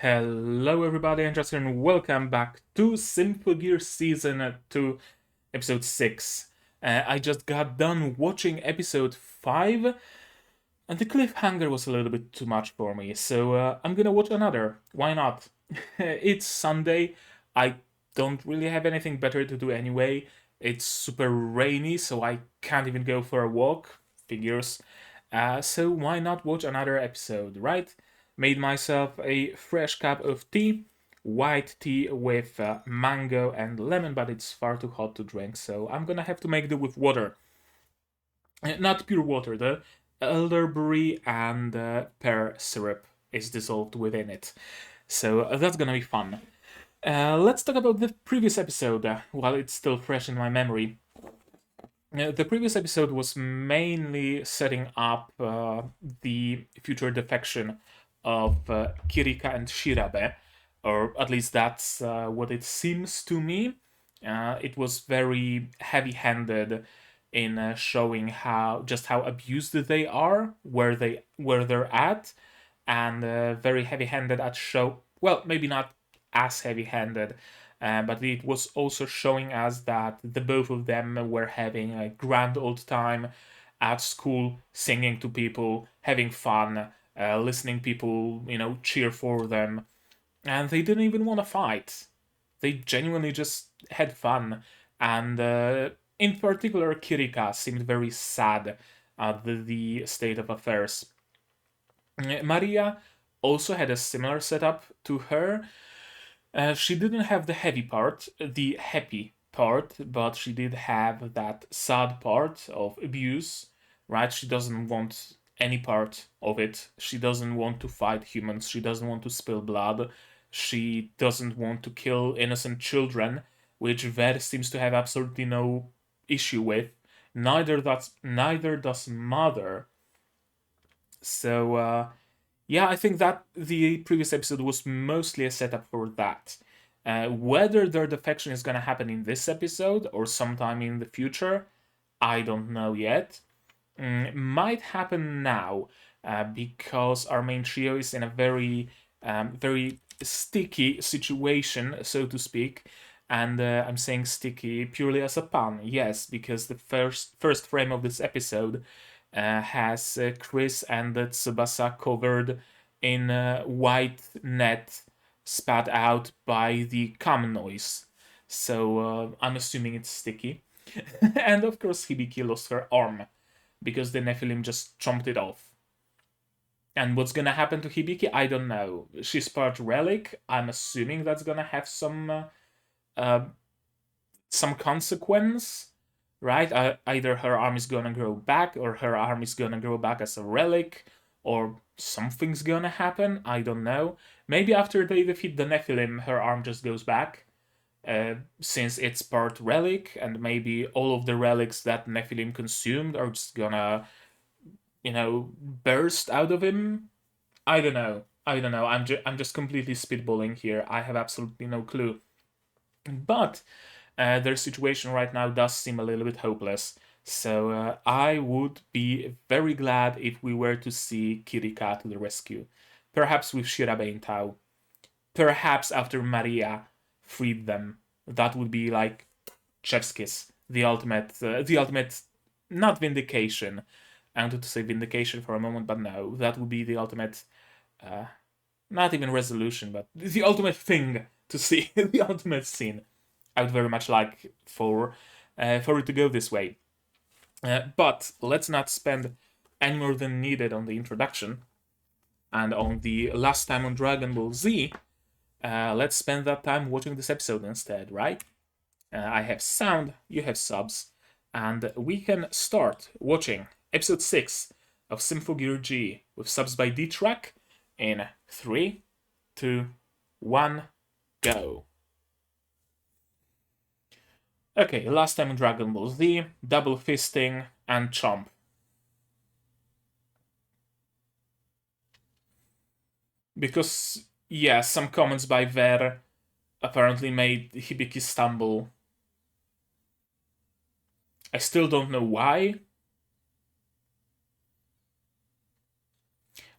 Hello everybody and welcome back to Symphogear Season 2, Episode 6. I just got done watching Episode 5, and the cliffhanger was a little bit too much for me, so I'm gonna watch another. Why not? It's Sunday, I don't really have anything better to do anyway. It's super rainy, so I can't even go for a walk. Figures. So why not watch another episode, right? Made myself a fresh cup of tea, white tea with mango and lemon, but it's far too hot to drink, so I'm gonna have to make do with water. Not pure water, the elderberry and pear syrup is dissolved within it. So that's gonna be fun. Let's talk about the previous episode while it's still fresh in my memory. The previous episode was mainly setting up the future defection of Kirika and Shirabe, or at least that's what it seems to me. It was very heavy-handed in showing how abused they are, where they're at, and very heavy-handed at show. Well, maybe not as heavy-handed, but it was also showing us that the both of them were having a grand old time at school, singing to people, having fun, listening people, cheer for them, and they didn't even want to fight. They genuinely just had fun, and in particular, Kirika seemed very sad at the state of affairs. Maria also had a similar setup to her. She didn't have the heavy part, the happy part, but she did have that sad part of abuse, right? She doesn't want any part of it. She doesn't want to fight humans. She doesn't want to spill blood. She doesn't want to kill innocent children, which Ver seems to have absolutely no issue with. Neither does Mother. So yeah, I think that the previous episode was mostly a setup for that. Whether their defection is going to happen in this episode or sometime in the future, I don't know yet. Might happen now because our main trio is in a very sticky situation, so to speak. And I'm saying sticky purely as a pun, yes, because the first frame of this episode has Chris and Tsubasa covered in white net spat out by the cum noise. So I'm assuming it's sticky. And of course, Hibiki lost her arm because the Nephilim just chomped it off. And what's gonna happen to Hibiki? I don't know. She's part relic. I'm assuming that's gonna have some consequence, right? Either her arm is gonna grow back, or her arm is gonna grow back as a relic, or something's gonna happen. I don't know. Maybe after they defeat the Nephilim, her arm just goes back, since it's part relic, and maybe all of the relics that Nephilim consumed are just gonna, burst out of him. I don't know. I'm just completely spitballing here. I have absolutely no clue. But their situation right now does seem a little bit hopeless. So I would be very glad if we were to see Kirika to the rescue. Perhaps with Shirabe in tow. Perhaps after Maria freed them. That would be like chef's kiss. The ultimate, not vindication. I wanted to say vindication for a moment, but no, that would be the ultimate, not even resolution, but the ultimate thing to see, the ultimate scene. I would very much like for it to go this way. But let's not spend any more than needed on the introduction and on the last time on Dragon Ball Z. Let's spend that time watching this episode instead, right? I have sound, you have subs, and we can start watching episode 6 of Symphogear G with subs by D-Track in 3, 2, 1, go. Okay, last time in Dragon Ball Z, double fisting and chomp. Because, yeah, some comments by Ver apparently made Hibiki stumble. I still don't know why.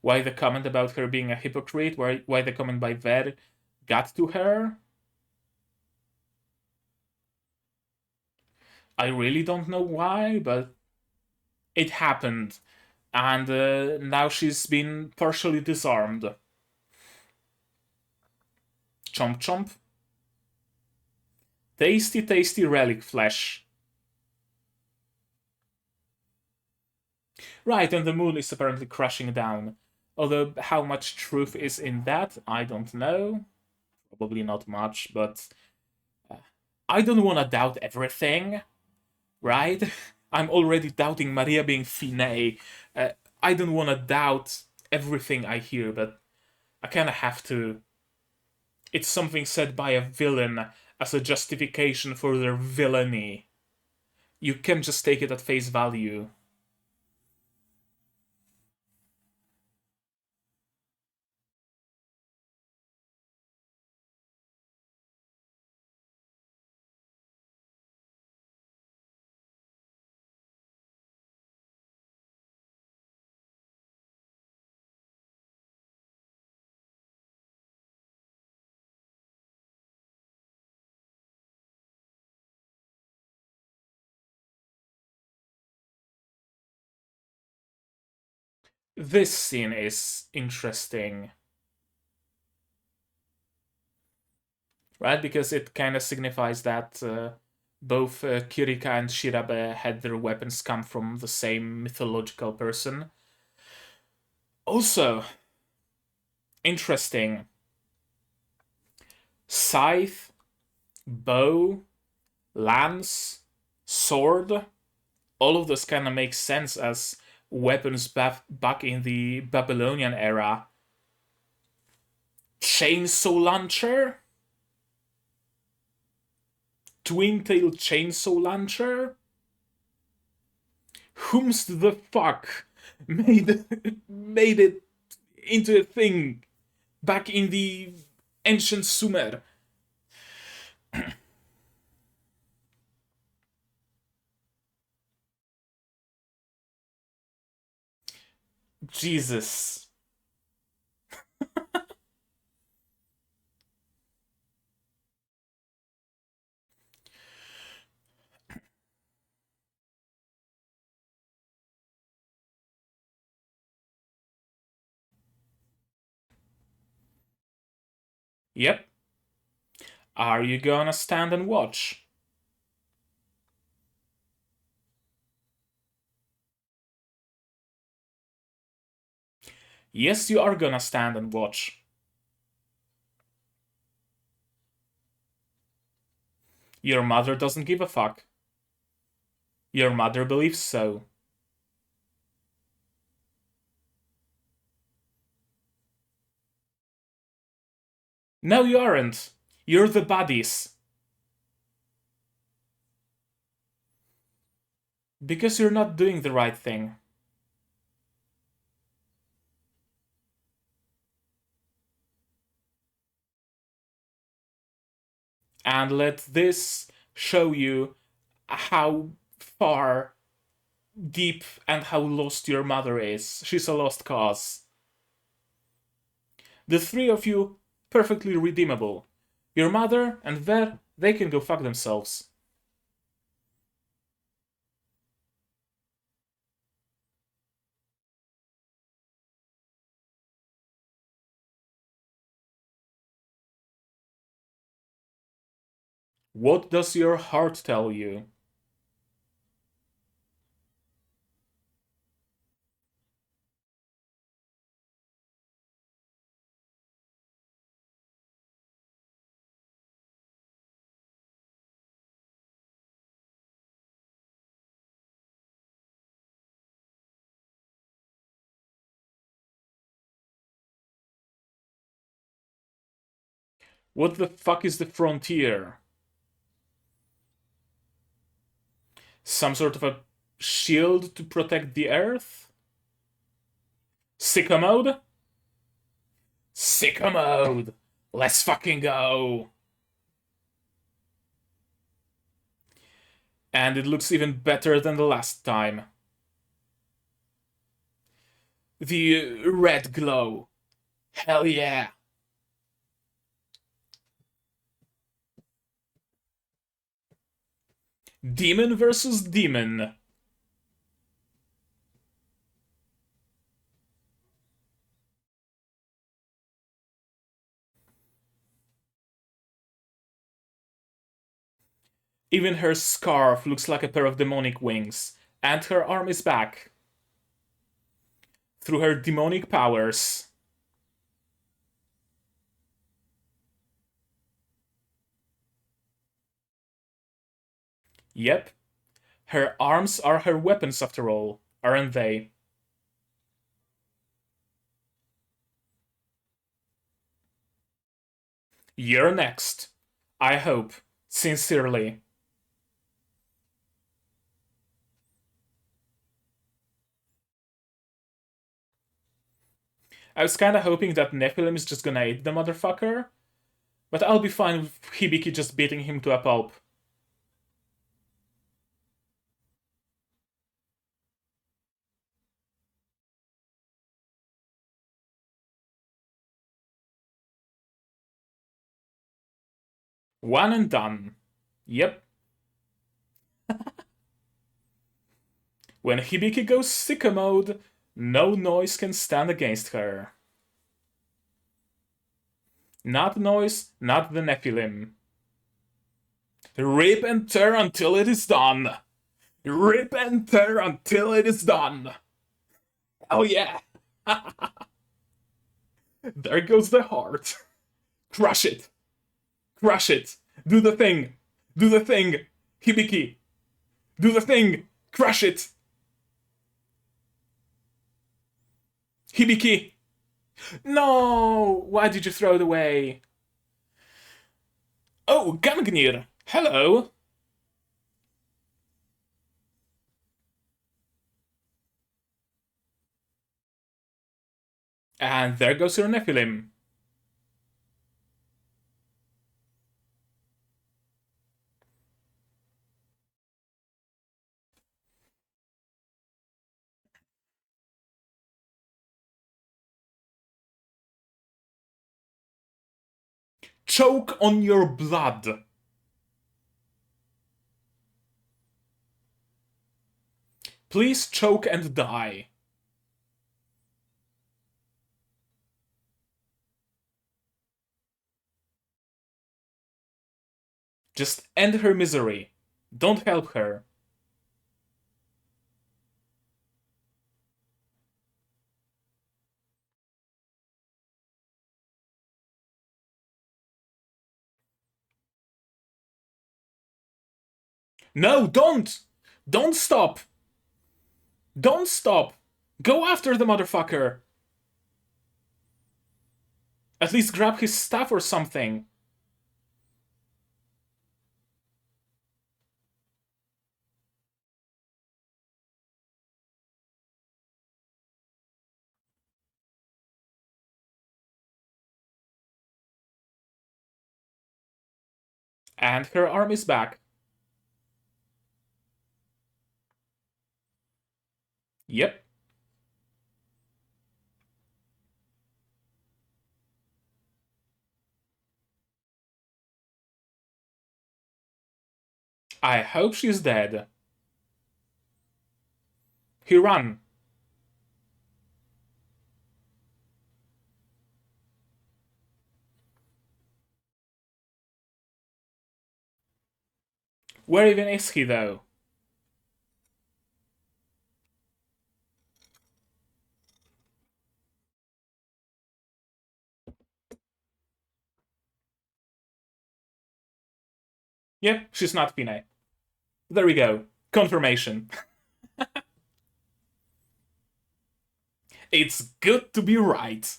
why the comment about her being a hypocrite, why the comment by Ver got to her. I really don't know why, but it happened. And now she's been partially disarmed. Chomp chomp. Tasty, tasty relic flesh. Right, and the moon is apparently crashing down. Although how much truth is in that, I don't know. Probably not much, but I don't want to doubt everything, right? I'm already doubting Maria being Finé. I don't want to doubt everything I hear, but I kind of have to. It's something said by a villain as a justification for their villainy. You can't just take it at face value. This scene is interesting, right? Because it kind of signifies that both Kirika and Shirabe had their weapons come from the same mythological person. Also, interesting. Scythe, bow, lance, sword, all of this kind of makes sense as weapons back in the Babylonian era. Chainsaw launcher? Twin-tail chainsaw launcher? Whomst the fuck made it into a thing back in the ancient Sumer? Jesus. Yep. Are you gonna stand and watch? Yes, you are gonna stand and watch. Your mother doesn't give a fuck. Your mother believes so. No, you aren't. You're the baddies. Because you're not doing the right thing. And let this show you how far deep and how lost your mother is. She's a lost cause. The three of you, perfectly redeemable. Your mother and Ver, they can go fuck themselves. What does your heart tell you? What the fuck is the frontier? Some sort of a shield to protect the Earth? Sicko mode? Sicko mode! Let's fucking go! And it looks even better than the last time. The red glow. Hell yeah. Demon versus demon. Even her scarf looks like a pair of demonic wings, and her arm is back. Through her demonic powers. Yep. Her arms are her weapons after all, aren't they? You're next. I hope. Sincerely. I was kinda hoping that Nephilim is just gonna eat the motherfucker, but I'll be fine with Hibiki just beating him to a pulp. One and done. Yep. When Hibiki goes Sicko mode, no noise can stand against her. Not noise, not the Nephilim. Rip and tear until it is done. Rip and tear until it is done. Oh yeah. There goes the heart. Crush it. Crush it. Do the thing. Do the thing. Hibiki. Do the thing. Crush it. Hibiki. No. Why did you throw it away? Oh, Gungnir. Hello. And there goes your Nephilim. Choke on your blood. Please choke and die. Just end her misery. Don't help her. No, don't! Don't stop! Don't stop! Go after the motherfucker! At least grab his staff or something. And her arm is back. Yep. I hope she's dead. He ran. Where even is he, though? Yep, she's not Finé. There we go. Confirmation. It's good to be right.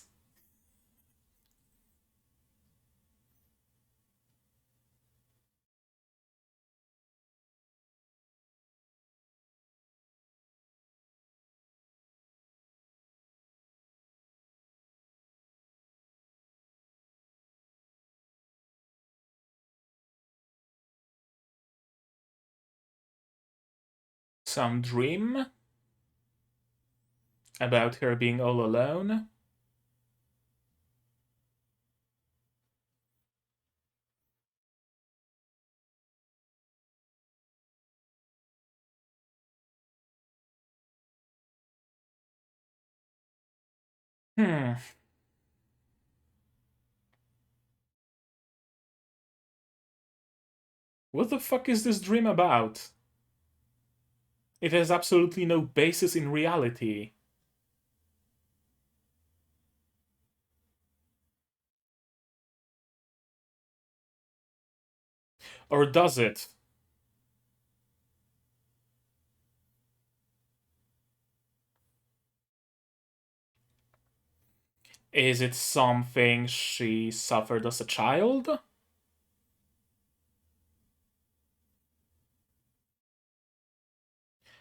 Some dream? About her being all alone? Hmm. What the fuck is this dream about? It has absolutely no basis in reality. Or does it? Is it something she suffered as a child?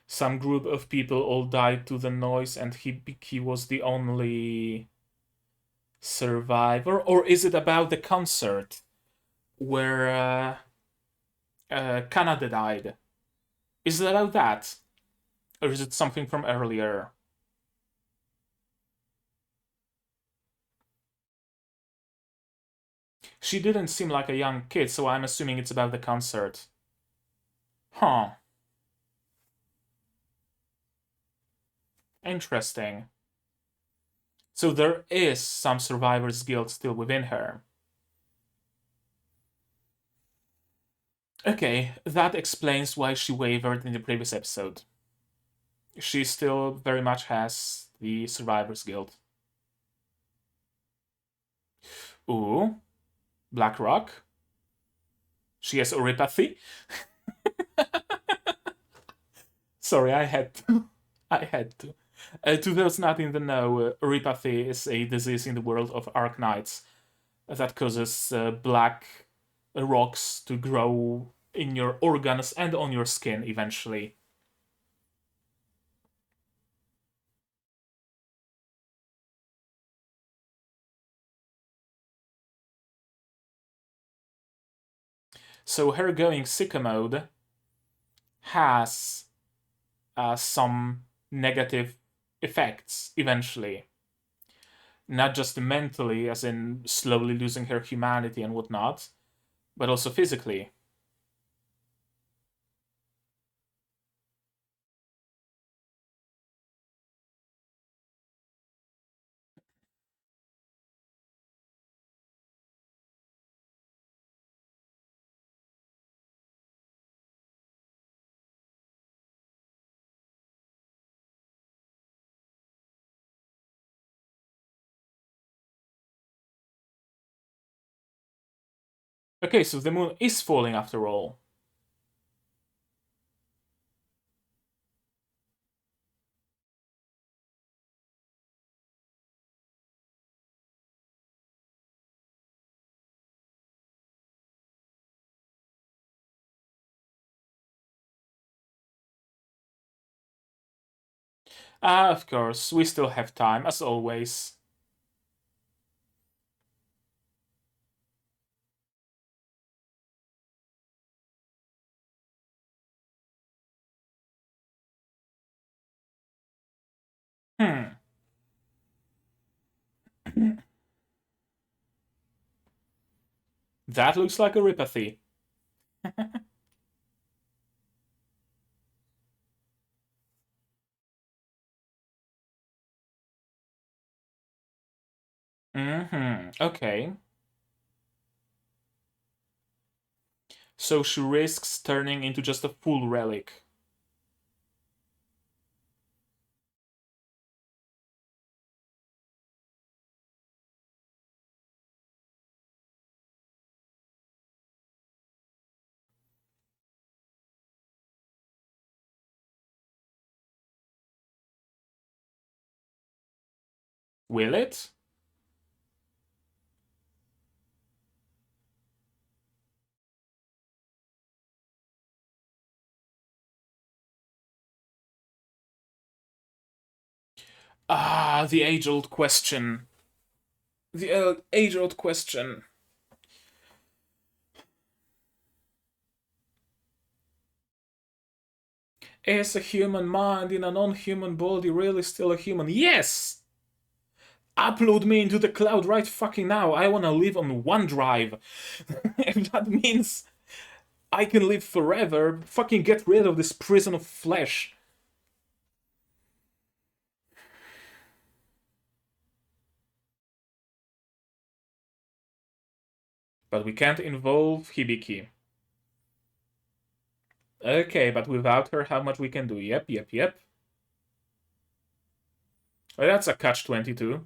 Some group of people all died to the noise and Hibiki was the only survivor? Or is it about the concert where Kanade died? Is it about that? Or is it something from earlier? She didn't seem like a young kid, so I'm assuming it's about the concert. Huh. Interesting. So there is some survivor's guilt still within her. Okay, that explains why she wavered in the previous episode. She still very much has the survivor's guilt. Ooh, Black Rock. She has oripathy. Sorry, I had to. I had to. To those not in the know, oripathy is a disease in the world of Arknights that causes black rocks to grow in your organs and on your skin eventually. So her going Sicko mode has some negative effects eventually. Not just mentally, as in slowly losing her humanity and whatnot, but also physically. Okay, so the moon is falling after all. Ah, of course, we still have time, as always. Hmm. That looks like a ripathy. Mm-hmm. Okay. So she risks turning into just a full relic. Will it? Ah, the age-old question. The age-old question. Is a human mind in a non-human body really still a human? Yes! Upload me into the cloud right fucking now. I wanna live on OneDrive. If that means I can live forever, fucking get rid of this prison of flesh. But we can't involve Hibiki. Okay, but without her, how much we can do? Yep. Well, that's a catch-22.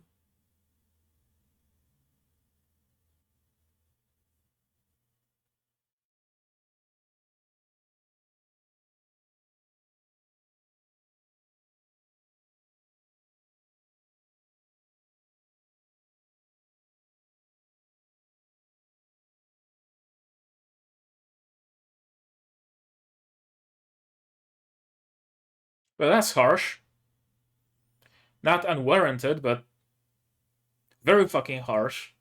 Well, that's harsh. Not unwarranted, but very fucking harsh.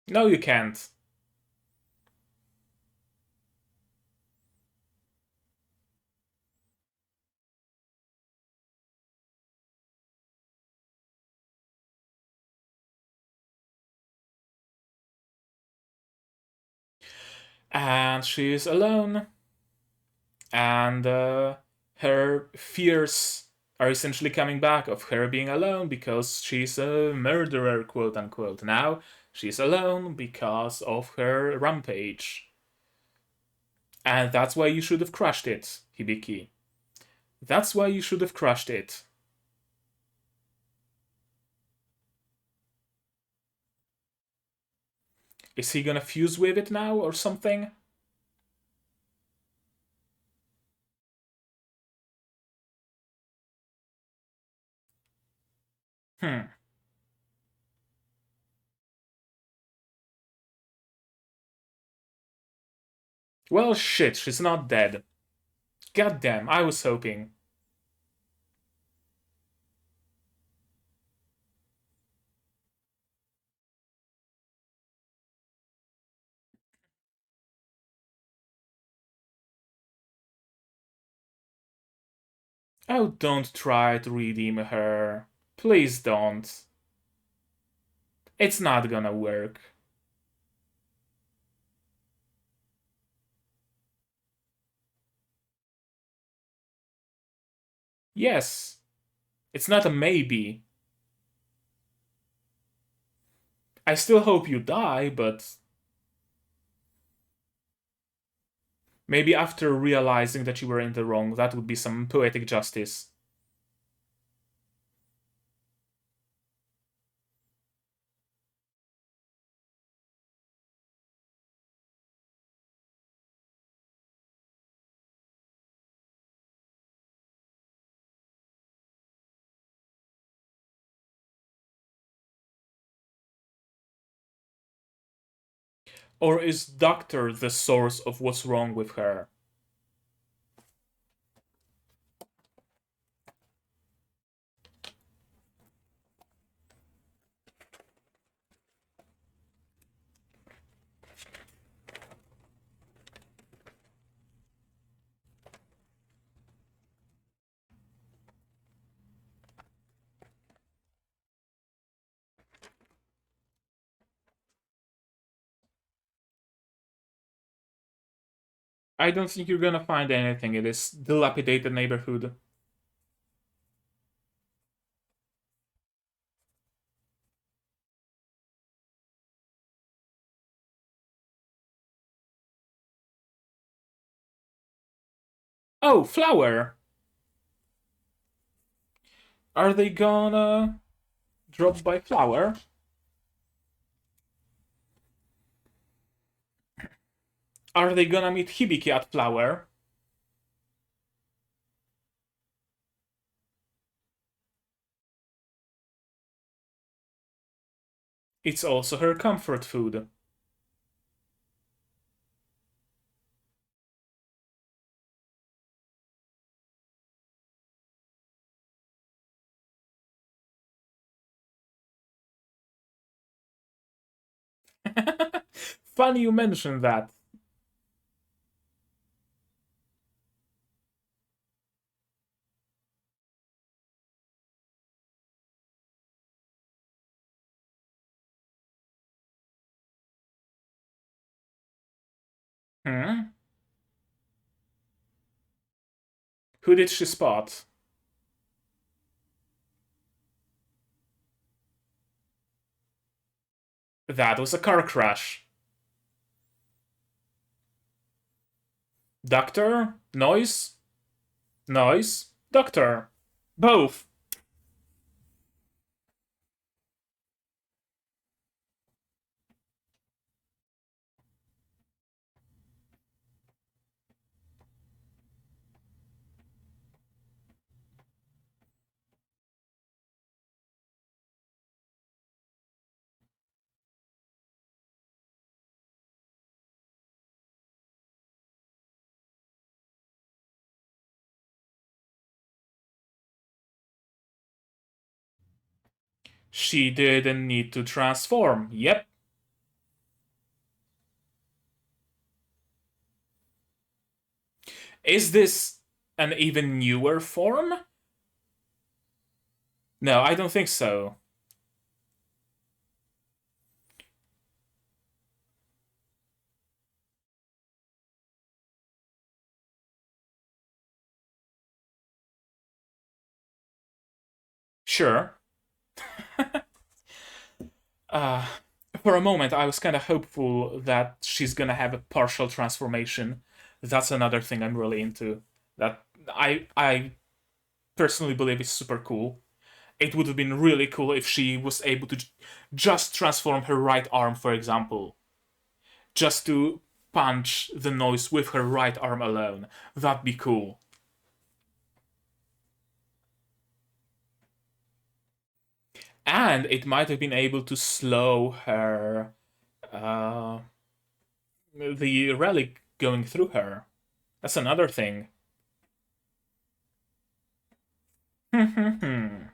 No, you can't. And she's alone. And her fears are essentially coming back of her being alone because she's a murderer, quote unquote. Now she's alone because of her rampage. And that's why you should have crushed it, Hibiki. That's why you should have crushed it. Is he gonna fuse with it now or something? Hmm. Well, shit, she's not dead. Goddamn, I was hoping. Oh, don't try to redeem her. Please don't. It's not gonna work. Yes, it's not a maybe. I still hope you die, but maybe after realizing that you were in the wrong, that would be some poetic justice. Or is Doctor the source of what's wrong with her? I don't think you're gonna find anything in this dilapidated neighborhood. Oh, flower! Are they gonna drop by flower? Are they gonna meet Hibiki at flower? It's also her comfort food. Funny you mentioned that. Hmm? Who did she spot? That was a car crash. Doctor? Noise? Noise? Doctor? Both. She didn't need to transform. Yep. Is this an even newer form? No, I don't think so. Sure. uh, for a moment, I was kind of hopeful that she's gonna have a partial transformation. That's another thing I'm really into. That I personally believe is super cool. It would have been really cool if she was able to just transform her right arm, for example, just to punch the noise with her right arm alone. That'd be cool. And it might have been able to slow her uh, the relic going through her. That's another thing. Bit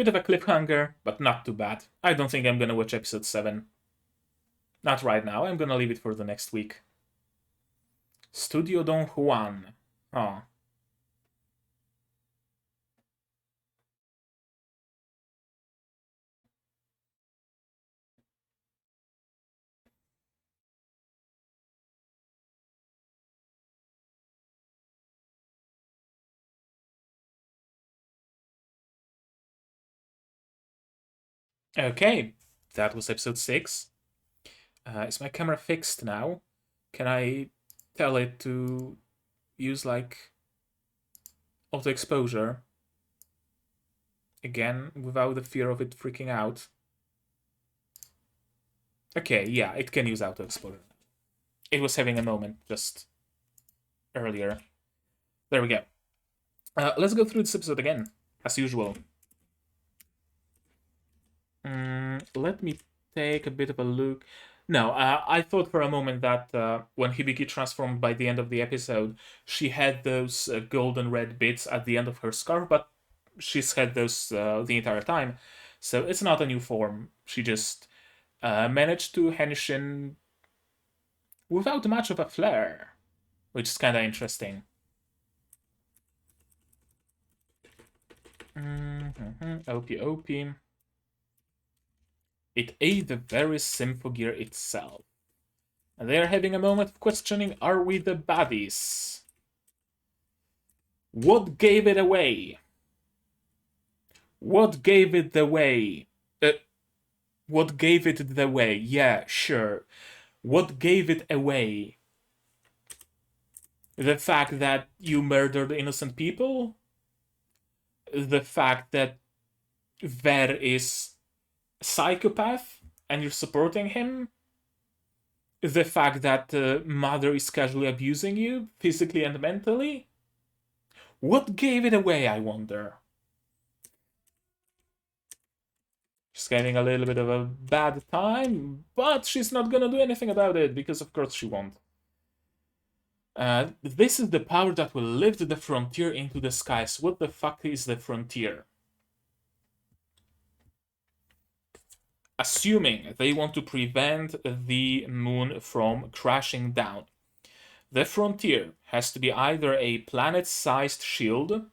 of a cliffhanger, but not too bad. I don't think I'm gonna watch episode 7. Not right now, I'm gonna leave it for the next week. Studio Don Juan. Oh. Okay, that was episode 6. Is my camera fixed now? Can I tell it to use like auto exposure again without the fear of it freaking out? Okay, yeah, it can use auto exposure. It was having a moment just earlier. There we go. Let's go through this episode again, as usual. Let me take a bit of a look. No, I thought for a moment that when Hibiki transformed by the end of the episode, she had those golden red bits at the end of her scarf, but she's had those the entire time. So it's not a new form. She just managed to henshin without much of a flair, which is kind of interesting. OP, OP. It ate the very Symphogear itself. And they are having a moment of questioning, are we the baddies? What gave it away? What gave it the way? What gave it the way? Yeah, sure. What gave it away? The fact that you murdered innocent people? The fact that Ver is a psychopath and you're supporting him? The fact that mother is casually abusing you, physically and mentally? What gave it away, I wonder? She's having a little bit of a bad time, but she's not gonna do anything about it, because of course she won't. This is the power that will lift the frontier into the skies. What the fuck is the frontier? Assuming they want to prevent the moon from crashing down, the frontier has to be either a planet-sized shield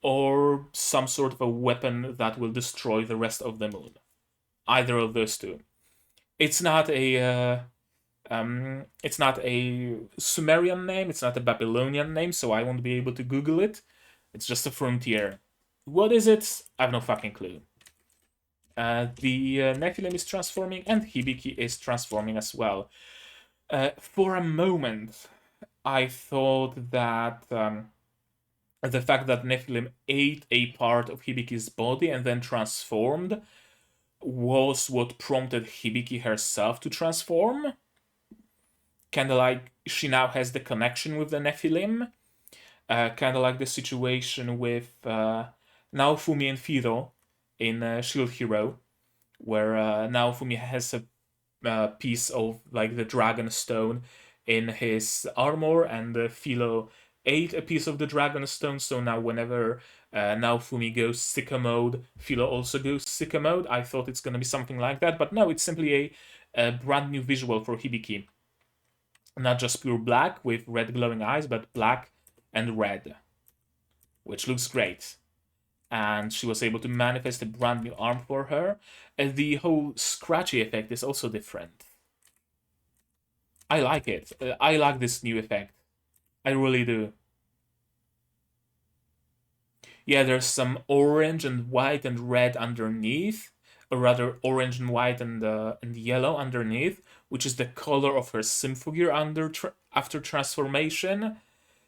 or some sort of a weapon that will destroy the rest of the moon. Either of those two. It's not a Sumerian name. It's not a Babylonian name, so I won't be able to Google it. It's just a frontier. What is it? I have no fucking clue. The Nephilim is transforming, and Hibiki is transforming as well. For a moment, I thought that the fact that Nephilim ate a part of Hibiki's body and then transformed was what prompted Hibiki herself to transform. Kind of like she now has the connection with the Nephilim. Kind of like the situation with Naofumi and Fido in Shield Hero, where Naofumi has a piece of like the dragon stone in his armor, and Philo ate a piece of the dragon stone, so now whenever Naofumi goes Sicko mode, Philo also goes Sicko mode. I thought it's gonna be something like that, but no, it's simply a brand new visual for Hibiki. Not just pure black with red glowing eyes, but black and red, which looks great. And she was able to manifest a brand new arm for her. And the whole scratchy effect is also different. I like it. I like this new effect. I really do. Yeah, there's some orange and white and red underneath, or rather orange and white and yellow underneath, which is the color of her Symphogear after transformation.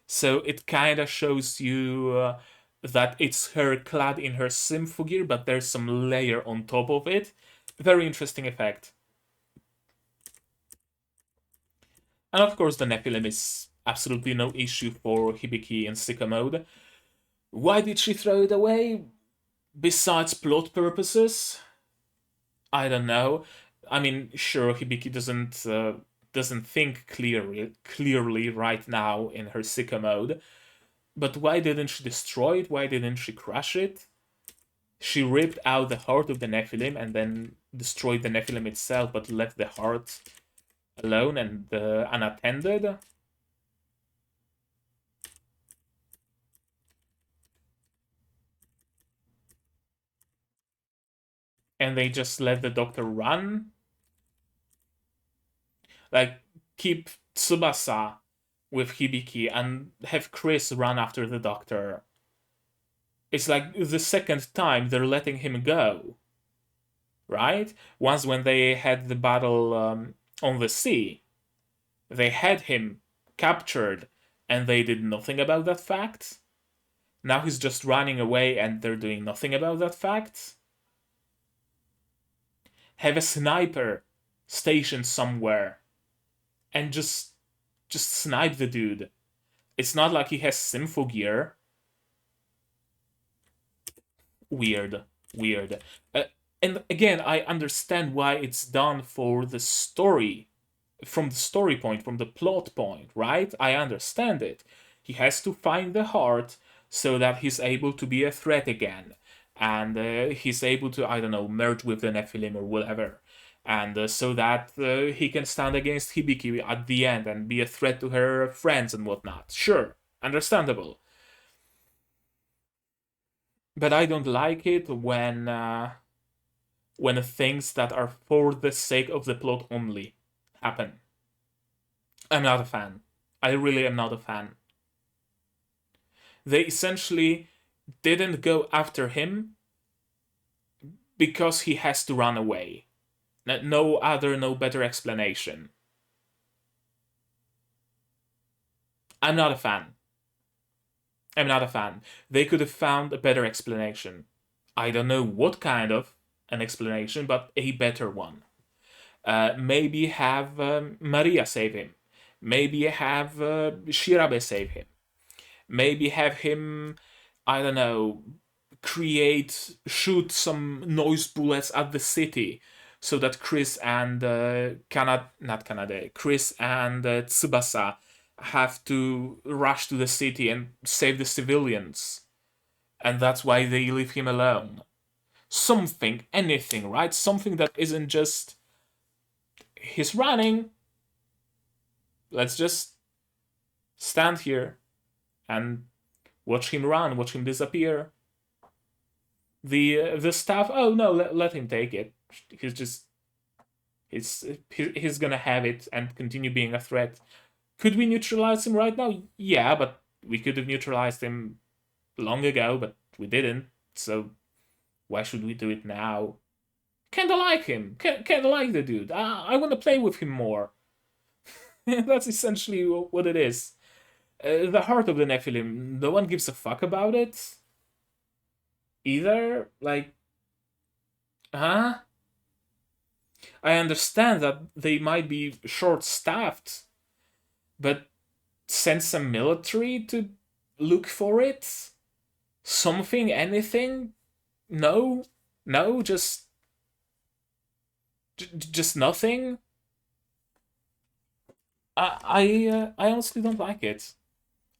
So it kind of shows you that it's her clad in her Symphogear, but there's some layer on top of it. Very interesting effect. And of course the Nephilim is absolutely no issue for Hibiki in Sicko mode. Why did she throw it away? Besides plot purposes? I don't know. I mean, sure, Hibiki doesn't think clearly right now in her Sicko mode. But why didn't she destroy it? Why didn't she crush it? She ripped out the heart of the Nephilim and then destroyed the Nephilim itself, but left the heart alone and unattended. And they just let the doctor run. Like, keep Tsubasa with Hibiki and have Chris run after the doctor. It's like the second time they're letting him go. Right? Once when they had the battle on the sea, they had him captured and they did nothing about that fact. Now he's just running away and they're doing nothing about that fact. Have a sniper stationed somewhere and just snipe the dude. It's not like he has Symphogear. Weird. And again, I understand why it's done for the story, from the story point, from the plot point, right? I understand it. He has to find the heart so that he's able to be a threat again. And he's able to, I don't know, merge with the Nephilim or whatever. And so that he can stand against Hibiki at the end and be a threat to her friends and whatnot. Sure, understandable. But I don't like it when things that are for the sake of the plot only happen. I'm not a fan. I really am not a fan. They essentially didn't go after him because he has to run away. No better explanation. I'm not a fan. They could have found a better explanation. I don't know what kind of an explanation, but a better one. Maybe have Maria save him. Maybe have Shirabe save him. Maybe have him, I don't know, shoot some noise bullets at the city, so that Chris and Chris and Tsubasa have to rush to the city and save the civilians, and that's why they leave him alone. Something, anything, right? Something that isn't just he's running. Let's just stand here and watch him run, watch him disappear. The staff, oh no, let him take it. He's gonna have it and continue being a threat. Could we neutralize him right now? Yeah, but we could have neutralized him long ago, but we didn't. So why should we do it now? Kinda like him. Kinda like the dude. I want to play with him more. That's essentially what it is. The heart of the Nephilim, no one gives a fuck about it. Either, like, huh? I understand that they might be short-staffed, but send some military to look for it? Something, anything? No, just nothing. I honestly don't like it.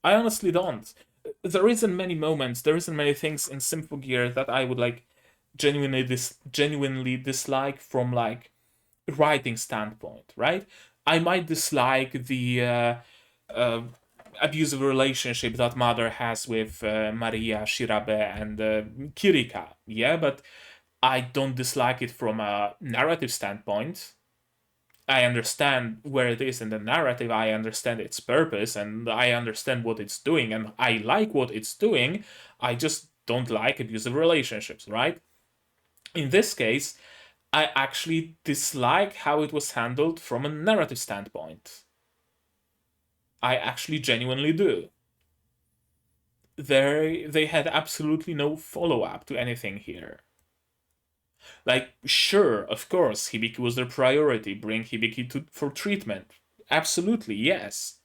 I honestly don't. There isn't many moments, there isn't many things in Symphogear that I would like genuinely dislike from like writing standpoint, right? I might dislike the abusive relationship that Mother has with Maria, Shirabe, and Kirika, yeah, but I don't dislike it from a narrative standpoint. I understand where it is in the narrative, I understand its purpose, and I understand what it's doing, and I like what it's doing. I just don't like abusive relationships, right? In this case, I actually dislike how it was handled from a narrative standpoint. I actually genuinely do. They had absolutely no follow-up to anything here. Like, sure, of course, Hibiki was their priority. Bring Hibiki for treatment. Absolutely, yes.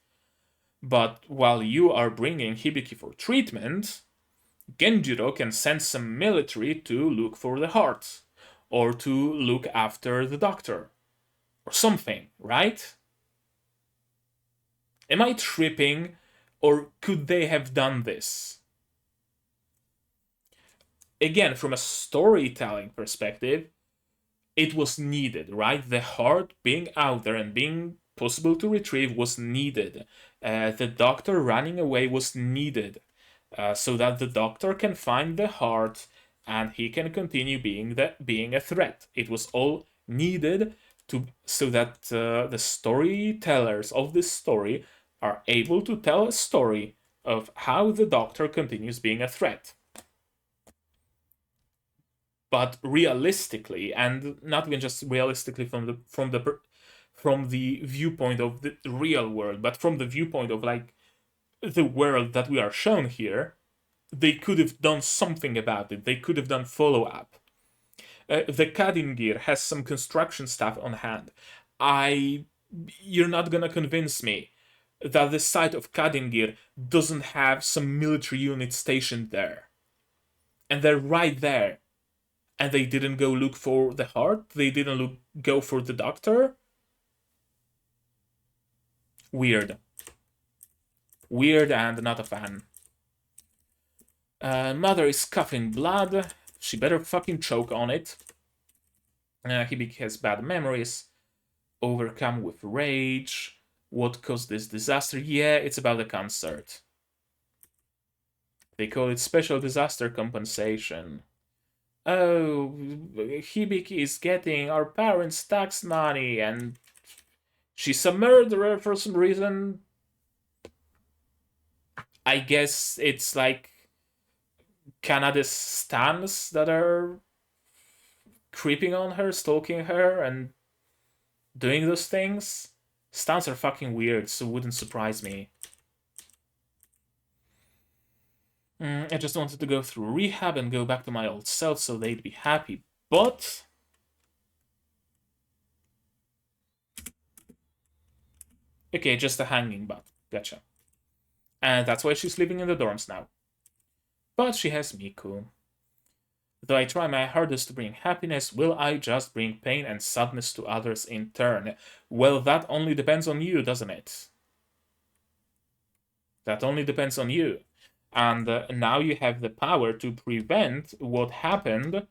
But while you are bringing Hibiki for treatment, Genjiro can send some military to look for the heart. Or to look after the doctor. Or something, right? Am I tripping? Or could they have done this? Again, from a storytelling perspective, it was needed, right? The heart being out there and being possible to retrieve was needed. The doctor running away was needed, so that the doctor can find the heart and he can continue being a threat. It was all needed so that the storytellers of this story are able to tell a story of how the doctor continues being a threat. But realistically, and not even just realistically from the viewpoint of the real world, but from the viewpoint of like the world that we are shown here, they could have done something about it. They could have done follow-up. The Kadingir has some construction staff on hand. You're not gonna convince me that the site of Kadingir doesn't have some military units stationed there. And they're right there. And they didn't go look for the heart? They didn't go for the doctor? Weird. Weird and not a fan. Mother is coughing blood. She better fucking choke on it. Hibiki has bad memories. Overcome with rage. What caused this disaster? Yeah, it's about the concert. They call it special disaster compensation. Oh, Hibiki is getting our parents' tax money and she's a murderer for some reason. I guess it's like Canada's stans that are creeping on her, stalking her, and doing those things. Stans are fucking weird, so it wouldn't surprise me. I just wanted to go through rehab and go back to my old self so they'd be happy, but... Okay, just a hanging butt. Gotcha. And that's why she's living in the dorms now. But she has Miku. Though I try my hardest to bring happiness, will I just bring pain and sadness to others in turn? Well, that only depends on you, doesn't it? That only depends on you. And now you have the power to prevent what happened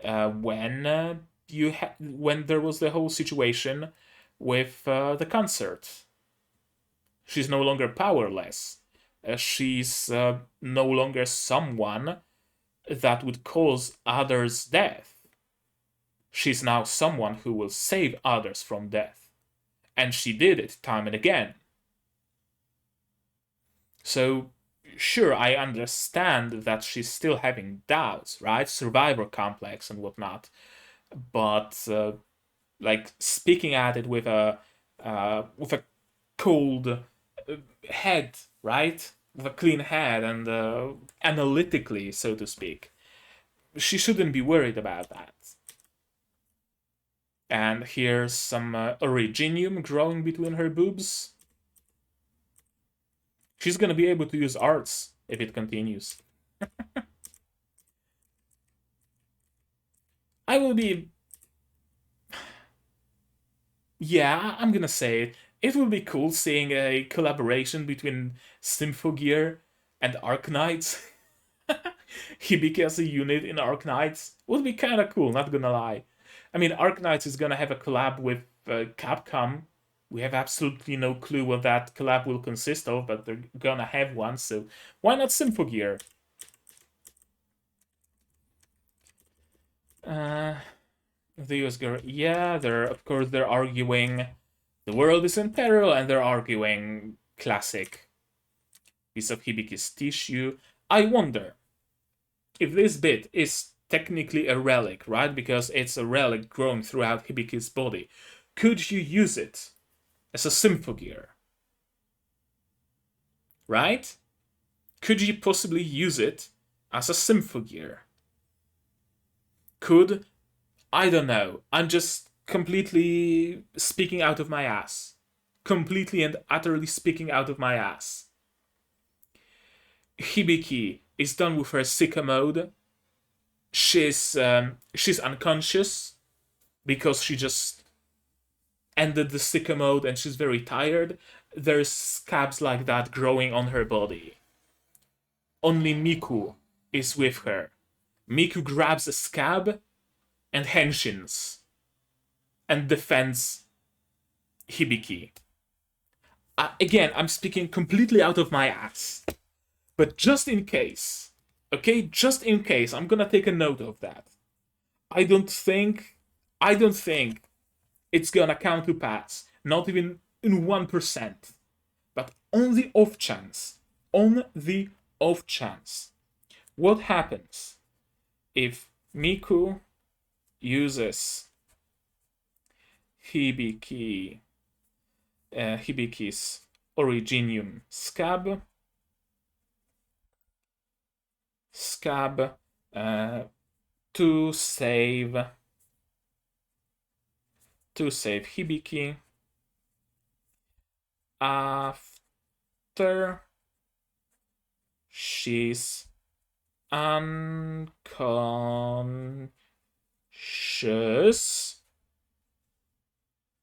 when there was the whole situation with the concert. She's no longer powerless. She's no longer someone that would cause others death. She's now someone who will save others from death. And she did it time and again. So, sure, I understand that she's still having doubts, right? Survivor complex and whatnot. But, like, speaking at it with a cold head, right? With a clean head and analytically, so to speak, she shouldn't be worried about that. And here's some originium growing between her boobs. She's gonna be able to use arts if it continues. I will be... Yeah, I'm gonna say it. It will be cool seeing a collaboration between Symphogear and Arknights. Hibiki as a unit in Arknights would be kind of cool, not gonna lie. I mean, Arknights is gonna have a collab with Capcom. We have absolutely no clue what that collab will consist of, but they're gonna have one, so why not Symphogear? The US girl, yeah, they're arguing the world is in peril, and they're arguing classic piece of Hibiki's tissue. I wonder if this bit is technically a relic, right? Because it's a relic growing throughout Hibiki's body. Could you use it as a Symphogear? Right? Could you possibly use it as a Symphogear? Could? I don't know. I'm just completely speaking out of my ass. Completely and utterly speaking out of my ass. Hibiki is done with her Sicko mode. She's unconscious because she just ended the Sicko mode and she's very tired. There's scabs like that growing on her body. Only Miku is with her. Miku grabs a scab and henshins and defends Hibiki. Again, I'm speaking completely out of my ass. But just in case, okay, just in case, I'm gonna take a note of that. I don't think it's gonna come to pass. Not even in 1%. But on the off chance, what happens if Miku uses Hibiki's Originium scab to save Hibiki after she's unconscious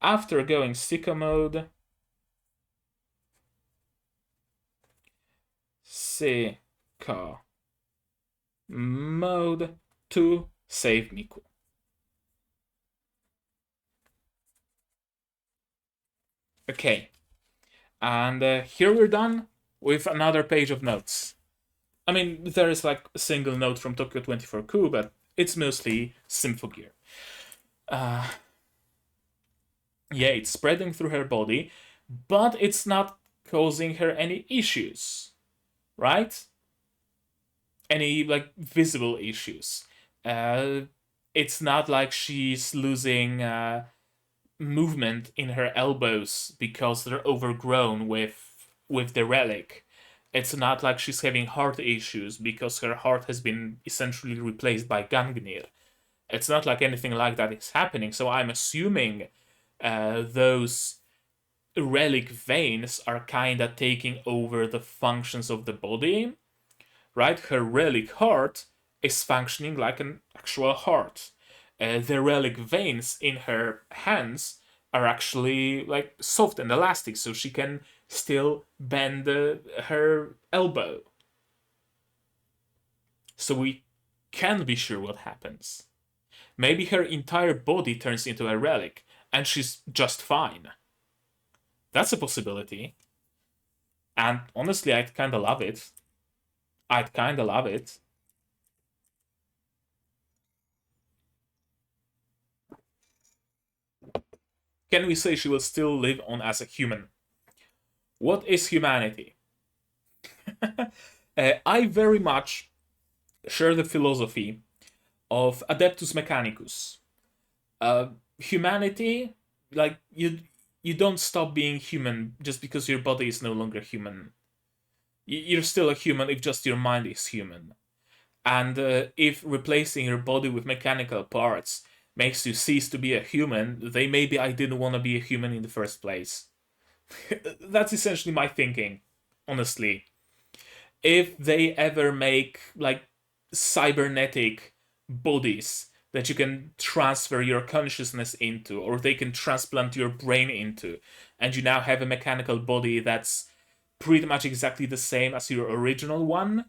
after going Sicko mode. Sicko mode to save Miku. Okay, and here we're done with another page of notes. I mean, there is like a single note from Tokyo 24Ku, but it's mostly Symphogear. Yeah, it's spreading through her body, but it's not causing her any issues, right? Any like visible issues. It's not like she's losing movement in her elbows because they're overgrown with the relic. It's not like she's having heart issues because her heart has been essentially replaced by Gangnir. It's not like anything like that is happening. So I'm assuming those relic veins are kinda taking over the functions of the body, right? Her relic heart is functioning like an actual heart. The relic veins in her hands are actually like soft and elastic, so she can still bend her elbow. So we can be sure what happens. Maybe her entire body turns into a relic, and she's just fine. That's a possibility. And honestly, I'd kinda love it. I'd kinda love it. Can we say she will still live on as a human? What is humanity? I very much share the philosophy of Adeptus Mechanicus. Humanity, like you don't stop being human just because your body is no longer human. You're still a human if just your mind is human. And if replacing your body with mechanical parts makes you cease to be a human, then maybe I didn't want to be a human in the first place. That's essentially my thinking, honestly. If they ever make like cybernetic bodies that you can transfer your consciousness into, or they can transplant your brain into, and you now have a mechanical body that's pretty much exactly the same as your original one.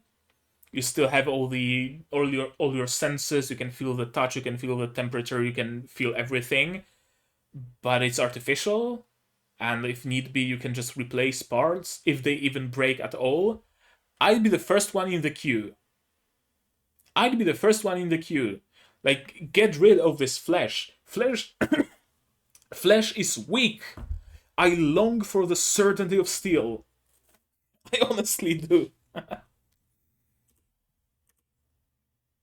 You still have all your senses. You can feel the touch. You can feel the temperature. You can feel everything, but it's artificial. And if need be, you can just replace parts if they even break at all. I'd be the first one in the queue. I'd be the first one in the queue. Like, get rid of this flesh. Flesh is weak. I long for the certainty of steel. I honestly do.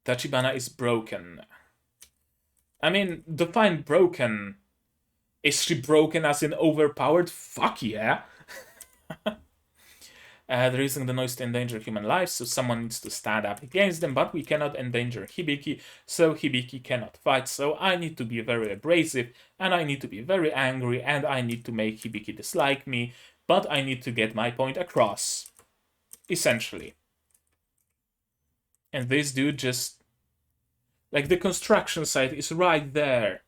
Tachibana is broken. I mean, define broken. Is she broken as in overpowered? Fuck yeah. They're using the noise to endanger human lives, so someone needs to stand up against them, but we cannot endanger Hibiki, so Hibiki cannot fight, so I need to be very abrasive, and I need to be very angry, and I need to make Hibiki dislike me, but I need to get my point across. Essentially. And this dude just... like, the construction site is right there.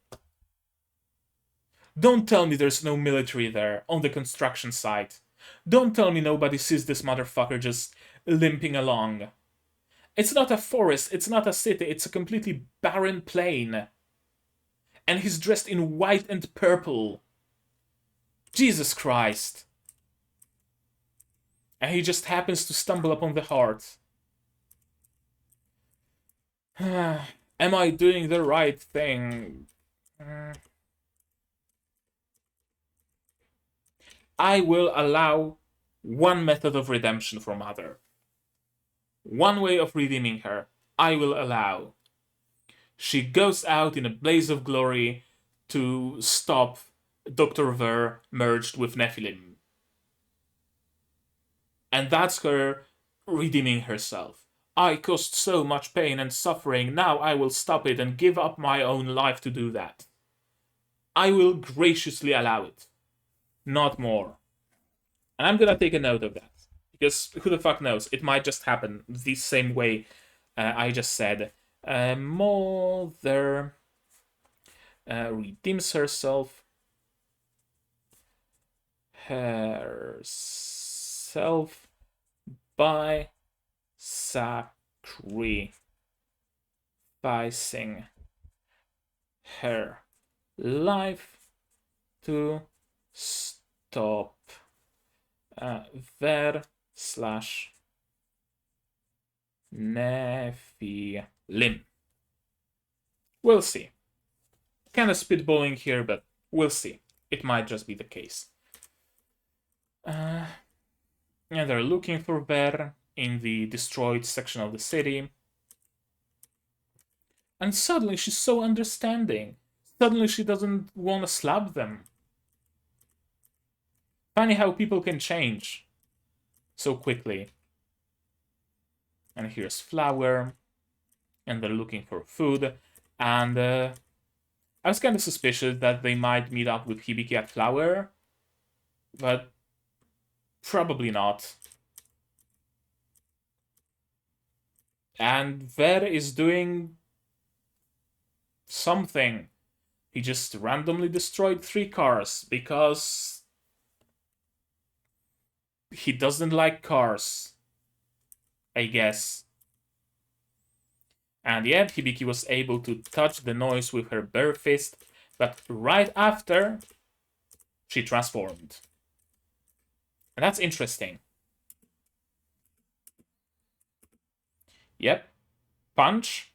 Don't tell me there's no military there, on the construction site. Don't tell me nobody sees this motherfucker just limping along. It's not a forest, it's not a city, it's a completely barren plain. And he's dressed in white and purple. Jesus Christ. And he just happens to stumble upon the heart. Am I doing the right thing? I will allow one method of redemption for Mother. One way of redeeming her, I will allow. She goes out in a blaze of glory to stop Dr. Ver merged with Nephilim. And that's her redeeming herself. I caused so much pain and suffering, now I will stop it and give up my own life to do that. I will graciously allow it. Not more. And I'm gonna take a note of that. Because who the fuck knows? It might just happen the same way I just said. Mother redeems herself. By sacrificing her life to stop Ver/Nephilim. We'll see. Kind of spitballing here, but we'll see. It might just be the case. And they're looking for Ver in the destroyed section of the city. And suddenly she's so understanding. Suddenly she doesn't want to slap them. Funny how people can change so quickly. And here's Flower. And they're looking for food. And I was kind of suspicious that they might meet up with Hibiki at Flower. But probably not. And Ver is doing something. He just randomly destroyed 3 cars because he doesn't like cars, I guess. And yet Hibiki was able to touch the noise with her bare fist, but right after, she transformed. And that's interesting. Yep, punch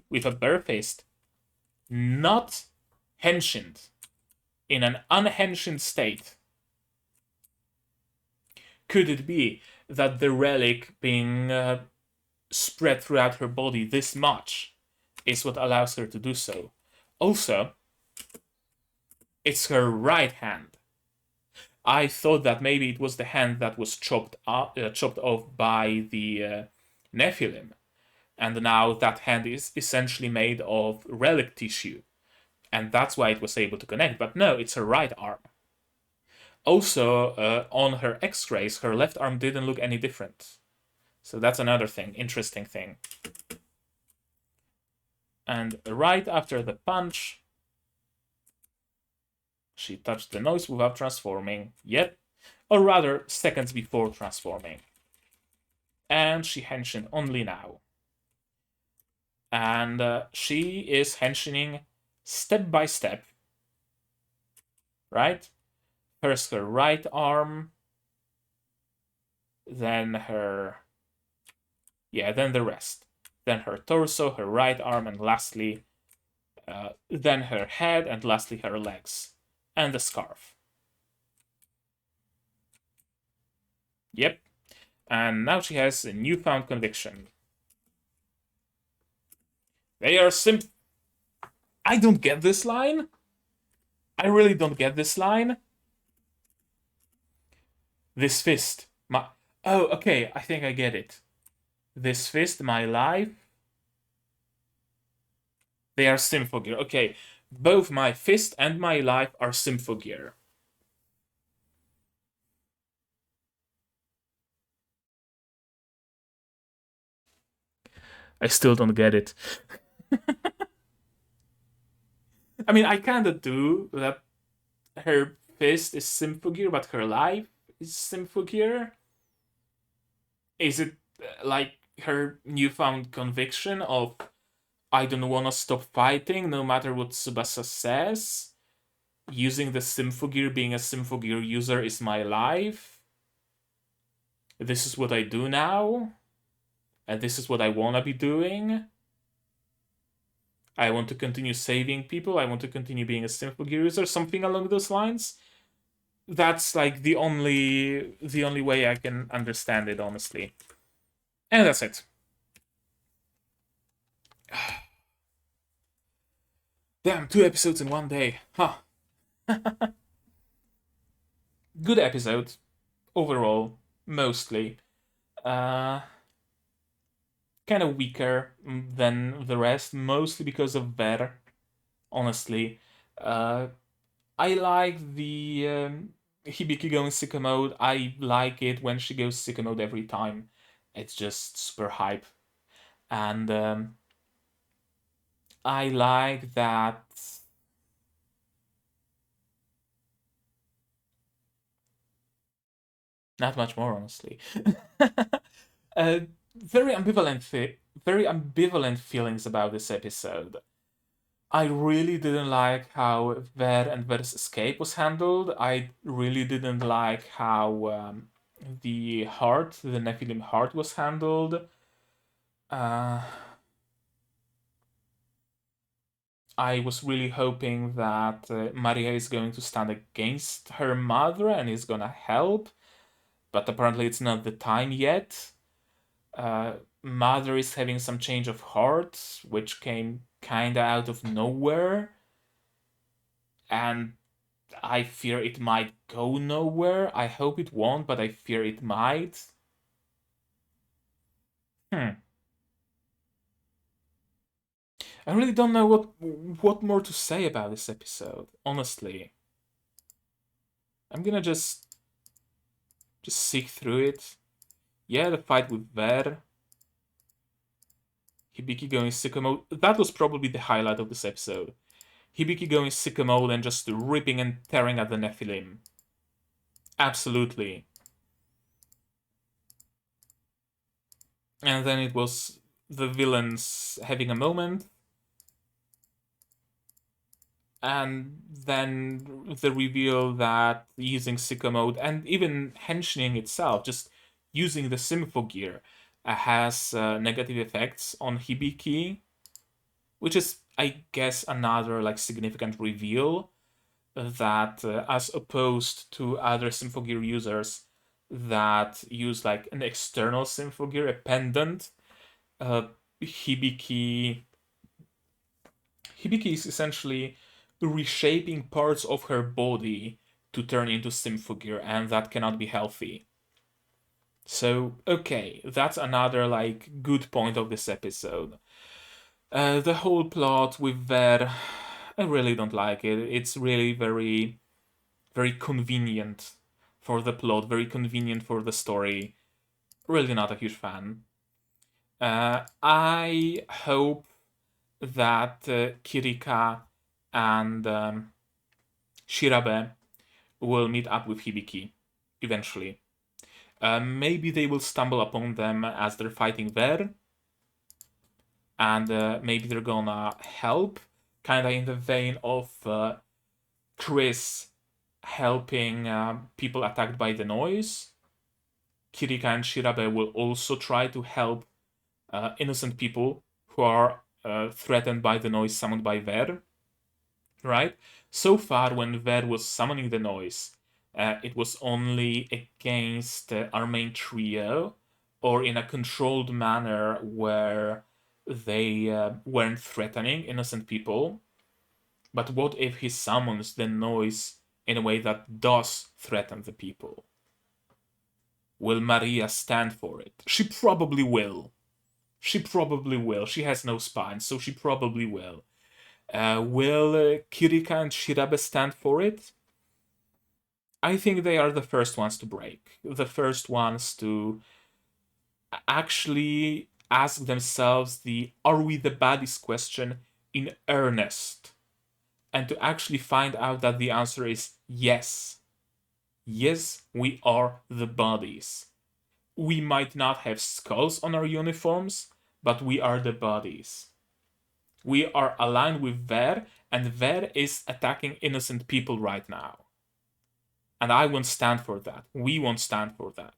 with a bare fist, not henshined, in an unhenshined state. Could it be that the relic being spread throughout her body this much is what allows her to do so? Also, it's her right hand. I thought that maybe it was the hand that was chopped off by the Nephilim, and now that hand is essentially made of relic tissue, and that's why it was able to connect. But no, it's her right arm. Also, on her X-rays, her left arm didn't look any different. So that's another thing, interesting thing. And right after the punch, she touched the noise without transforming yet, or rather, seconds before transforming. And she henshin only now. And she is henshining step by step, right? First her right arm, then her... yeah, then the rest. Then her torso, her right arm, and lastly, then her head, and lastly her legs. And the scarf. Yep. And now she has a newfound conviction. They are I don't get this line. I really don't get this line. This fist. Oh, okay, I think I get it. This fist, my life. They are Symphogear. Okay, both my fist and my life are Symphogear. I still don't get it. I mean, I kinda do that her fist is Symphogear, but her life is Symphogear. Is it like her newfound conviction of I don't want to stop fighting no matter what Tsubasa says? Using the Symphogear, being a Symphogear user is my life. This is what I do now. And this is what I want to be doing. I want to continue saving people. I want to continue being a Symphogear user. Something along those lines. That's like the only way I can understand it, honestly. And that's it. Damn, 2 episodes in one day. Huh. Good episode. Overall. Mostly. Kind of weaker than the rest. Mostly because of Ver. Honestly. I like the Hibiki going Sicko mode. I like it when she goes Sicko mode every time. It's just super hype. And I like that... not much more, honestly. Very ambivalent feelings about this episode. I really didn't like how Ver and Ver's escape was handled. I really didn't like how the Nephilim heart was handled. I was really hoping that Maria is going to stand against her mother and is gonna help, but apparently it's not the time yet. Mother is having some change of heart, which came kinda out of nowhere, and I fear it might go nowhere. I hope it won't, but I fear it might. I really don't know what more to say about this episode, honestly. I'm gonna just seek through it. Yeah, the fight with Ver. Hibiki going sicko mode. That was probably the highlight of this episode. Hibiki going sicko mode and just ripping and tearing at the Nephilim. Absolutely. And then it was the villains having a moment. And then the reveal that using Sicko mode and even henching itself, just using the Symphogear, has negative effects on Hibiki, which is, I guess, another like significant reveal that as opposed to other Symphogear users that use like an external Symphogear, a pendant, Hibiki is essentially reshaping parts of her body to turn into Symphogear, and that cannot be healthy. So, okay, that's another like good point of this episode. The whole plot with Ver, I really don't like it. It's really very, very convenient for the plot, very convenient for the story. Really not a huge fan. I hope that Kirika and Shirabe will meet up with Hibiki eventually. Maybe they will stumble upon them as they're fighting Ver, and maybe they're gonna help, kind of in the vein of Chris helping people attacked by the noise. Kirika and Shirabe will also try to help innocent people who are threatened by the noise summoned by Ver. Right? So far, when Ver was summoning the noise, it was only against our main trio, or in a controlled manner where they weren't threatening innocent people. But what if he summons the noise in a way that does threaten the people? Will Maria stand for it? She probably will. She probably will. She has no spine, so she probably will. Will Kirika and Shirabe stand for it? I think they are the first ones to break. The first ones to actually ask themselves the "Are we the baddies?" question in earnest. And to actually find out that the answer is yes. Yes, we are the bodies. We might not have skulls on our uniforms, but we are the bodies. We are aligned with Ver, and Ver is attacking innocent people right now. And I won't stand for that. We won't stand for that.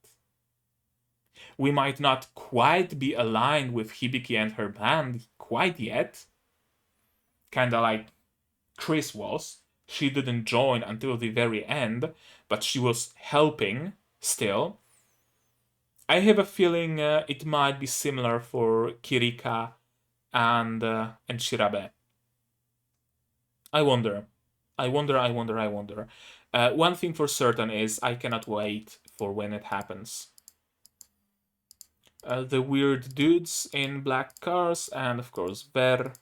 We might not quite be aligned with Hibiki and her band quite yet. Kinda like Chris was. She didn't join until the very end, but she was helping still. I have a feeling it might be similar for Kirika and Shirabe. I wonder. One thing for certain is I cannot wait for when it happens. The weird dudes in black cars, and of course Ver.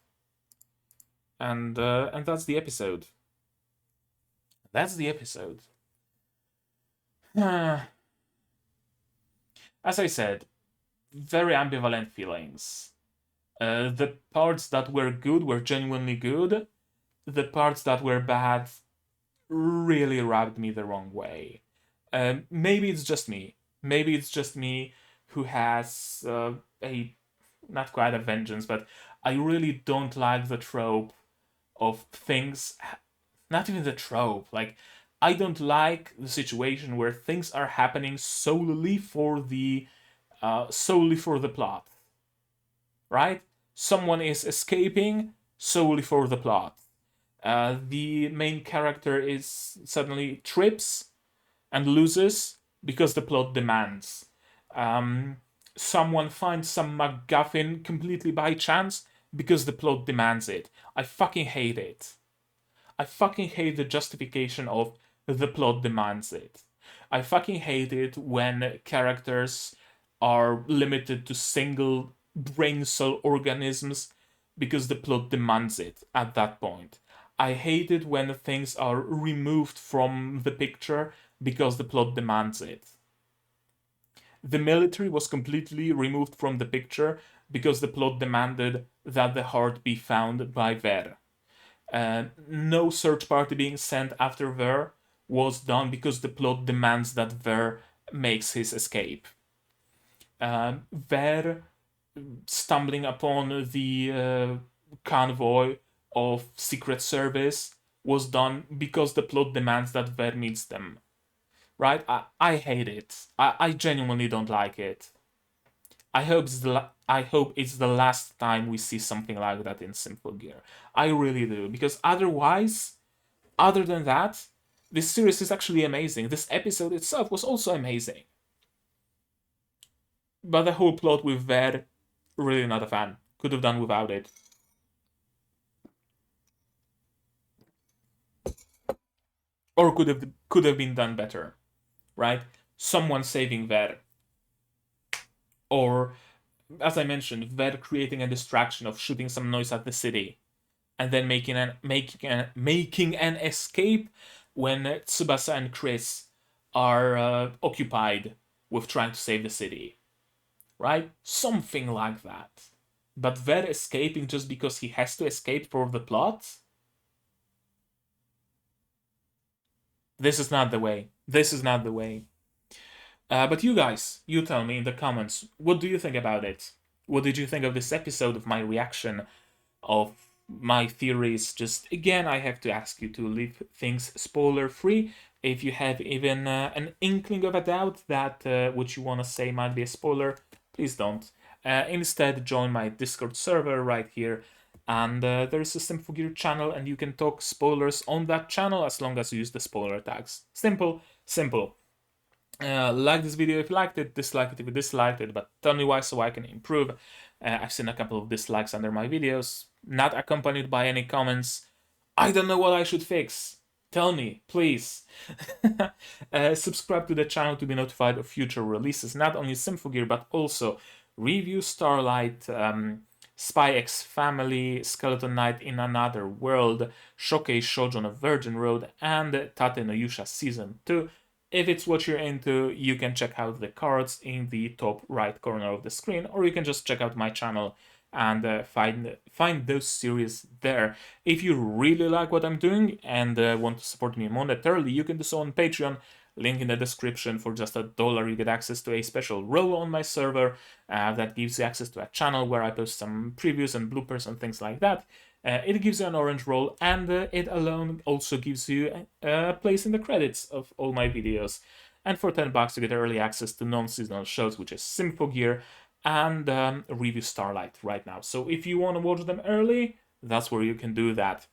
And that's the episode. That's the episode. As I said, very ambivalent feelings. The parts that were good were genuinely good. The parts that were bad really rubbed me the wrong way. Maybe it's just me. Maybe it's just me who has a not quite a vengeance, but I really don't like the trope of things. Not even the trope. Like, I don't like the situation where things are happening solely for the plot. Right? Someone is escaping solely for the plot. The main character is suddenly trips and loses because the plot demands. Someone finds some MacGuffin completely by chance because the plot demands it. I fucking hate it. I fucking hate the justification of the plot demands it. I fucking hate it when characters are limited to single brain cell organisms because the plot demands it at that point. I hate it when things are removed from the picture because the plot demands it. The military was completely removed from the picture because the plot demanded that the heart be found by Ver. No search party being sent after Ver was done because the plot demands that Ver makes his escape. Ver stumbling upon the convoy of Secret Service was done because the plot demands that Ver meets them. Right? I hate it. I genuinely don't like it. I hope it's the last time we see something like that in Symphogear. I really do, because otherwise, other than that, this series is actually amazing. This episode itself was also amazing. But the whole plot with Ver, really not a fan. Could have done without it. Or could have been done better, right? Someone saving Ver. Or, as I mentioned, Ver creating a distraction of shooting some noise at the city, and then making an escape when Tsubasa and Chris are occupied with trying to save the city, right? Something like that. But Ver escaping just because he has to escape for the plot? This is not the way. This is not the way. But you guys, you tell me in the comments, what do you think about it? What did you think of this episode, of my reaction, of my theories? Just again, I have to ask you to leave things spoiler free. If you have even an inkling of a doubt that what you want to say might be a spoiler, please don't. Instead, join my Discord server right here. And there's a Symphogear channel, and you can talk spoilers on that channel as long as you use the spoiler tags. Simple, simple. Like this video if you liked it, dislike it if you disliked it, but tell me why so I can improve. I've seen a couple of dislikes under my videos, not accompanied by any comments. I don't know what I should fix. Tell me, please. Subscribe to the channel to be notified of future releases, not only Symphogear, but also Review Starlight, Spy X Family, Skeleton Knight in Another World, Showcase Shoujo on a Virgin Road, and Tate no Yusha Season 2. If it's what you're into, you can check out the cards in the top right corner of the screen, or you can just check out my channel and find those series there. If you really like what I'm doing and want to support me monetarily, you can do so on Patreon. Link in the description. For just $1, you get access to a special role on my server that gives you access to a channel where I post some previews and bloopers and things like that. It gives you an orange roll, and it alone also gives you a place in the credits of all my videos. And for $10, you get early access to non-seasonal shows, which is Symphogear and Review Starlight right now. So if you want to watch them early, that's where you can do that.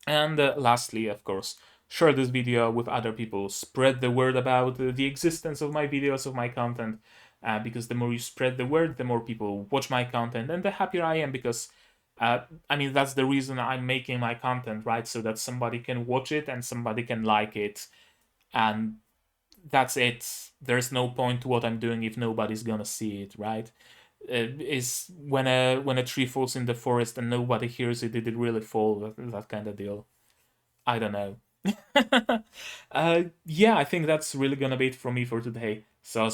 And lastly, of course, share this video with other people. Spread the word about the existence of my videos, of my content, because the more you spread the word, the more people watch my content, and the happier I am, because I mean, that's the reason I'm making my content, right? So that somebody can watch it and somebody can like it, and that's it. There's no point to what I'm doing if nobody's gonna see it, right? Is when a tree falls in the forest and nobody hears it, did it really fall? That kind of deal. I don't know. Yeah, I think that's really gonna be it from me for today. So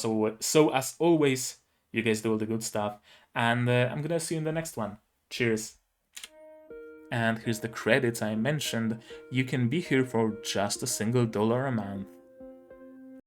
as always, you guys do all the good stuff, and I'm gonna see you in the next one. Cheers. And here's the credits I mentioned. You can be here for just $1 a month.